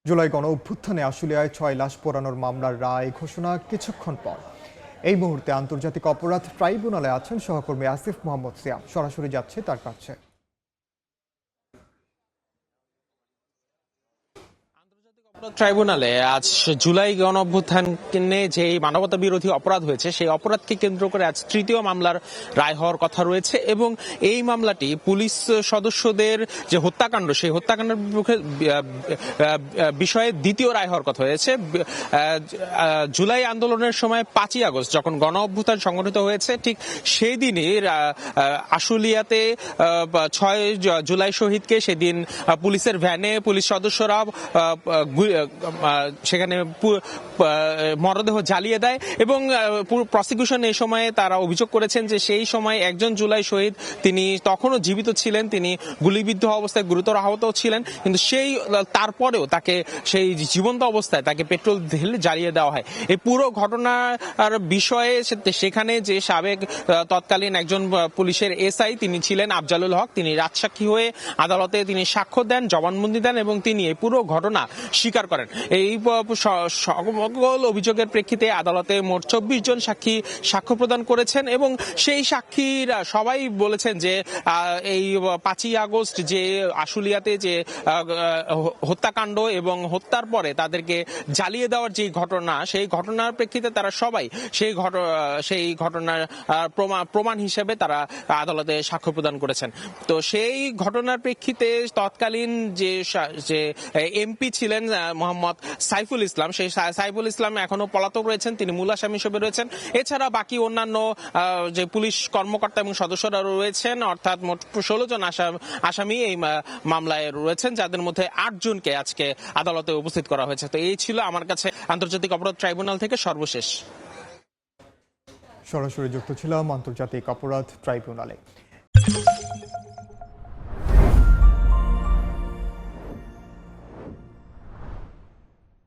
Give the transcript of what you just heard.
জুলাই গণ অভ্যুত্থানে আশুলিয়ায় ৬ লাশ পোড়ানোর মামলার রায় ঘোষণা কিছুক্ষণ পর। এই মুহূর্তে আন্তর্জাতিক অপরাধ ট্রাইব্যুনালে আছেন সহকর্মী আসিফ মোহাম্মদ সিয়াম। সরাসরি যাচ্ছে তার কাছে। ট্রাইব্যুনালে আজ জুলাই গণ অভ্যুত্থানে যে মানবতা বিরোধী অপরাধ হয়েছে সেই অপরাধকে কেন্দ্র করে আজ তৃতীয় মামলার রায় হওয়ার কথা রয়েছে এবং এই মামলাটি পুলিশ সদস্যদের যে হত্যাকাণ্ড সেই হত্যাকাণ্ডের বিষয়ে দ্বিতীয় রায় হওয়ার কথা হয়েছে। জুলাই আন্দোলনের সময় ৫ই আগস্ট যখন গণ অভ্যুত্থান সংগঠিত হয়েছে ঠিক সেই দিনই আশুলিয়াতে ৬ জুলাই শহীদকে সেদিন পুলিশের ভ্যানে পুলিশ সদস্যরা সেখানে মরদেহ জ্বালিয়ে দেয় এবং প্রসিকিউশন এই সময়ে তারা অভিযোগ করেছেন যে সেই সময় একজন জুলাই শহীদ তিনি তখনও জীবিত ছিলেন, তিনি গুলিবিদ্ধ অবস্থায় গুরুতর আহত ছিলেন, কিন্তু তারপরেও তাকে সেই জীবন্ত অবস্থায় তাকে পেট্রোল ঢেলে জ্বালিয়ে দেওয়া হয়। এই পুরো ঘটনার বিষয়ে সেখানে যে সাবেক তৎকালীন একজন পুলিশের এসআই তিনি ছিলেন আফজালুল হক, তিনি রাজসাক্ষী হয়ে আদালতে তিনি সাক্ষ্য দেন, জবানবন্দি দেন এবং তিনি এই পুরো ঘটনা স্বীকার করেন। এই সকল অভিযোগের প্রেক্ষিতে আদালতে মোট ২৪ জন সাক্ষী সাক্ষ্য প্রদান করেছেন এবং সেই সাক্ষীরা সবাই বলেছেন যে এই ৫ই আগস্ট যে আশুলিয়াতে যে হত্যাকাণ্ড এবং হত্যার পরে তাদেরকে জ্বালিয়ে দেওয়ার যে ঘটনা সেই ঘটনার প্রেক্ষিতে তারা সবাই সেই ঘটনার প্রমাণ হিসেবে তারা আদালতে সাক্ষ্য প্রদান করেছেন। তো সেই ঘটনার প্রেক্ষিতে তৎকালীন যে এমপি ছিলেন মোহাম্মদ সাইফুল ইসলাম, সেই সাইফুল ইসলাম এখনো পলাতক রয়েছেন, তিনি মূল আসামি হিসেবে রয়েছেন। এছাড়া বাকি অন্যান্য যে পুলিশ কর্মকর্তা এবং সদস্যরা রয়েছেন, অর্থাৎ মোট ১৬ জন আসামি এই মামলায় রয়েছেন, যাদের মধ্যে ৮ জনকে আজকে আদালতে উপস্থিত করা হয়েছে। তো এই ছিল আমার কাছে আন্তর্জাতিক অপরাধ ট্রাইব্যুনাল থেকে সর্বশেষ। সরাসরি যুক্ত ছিলাম আন্তর্জাতিক অপরাধ ট্রাইব্যুনালে।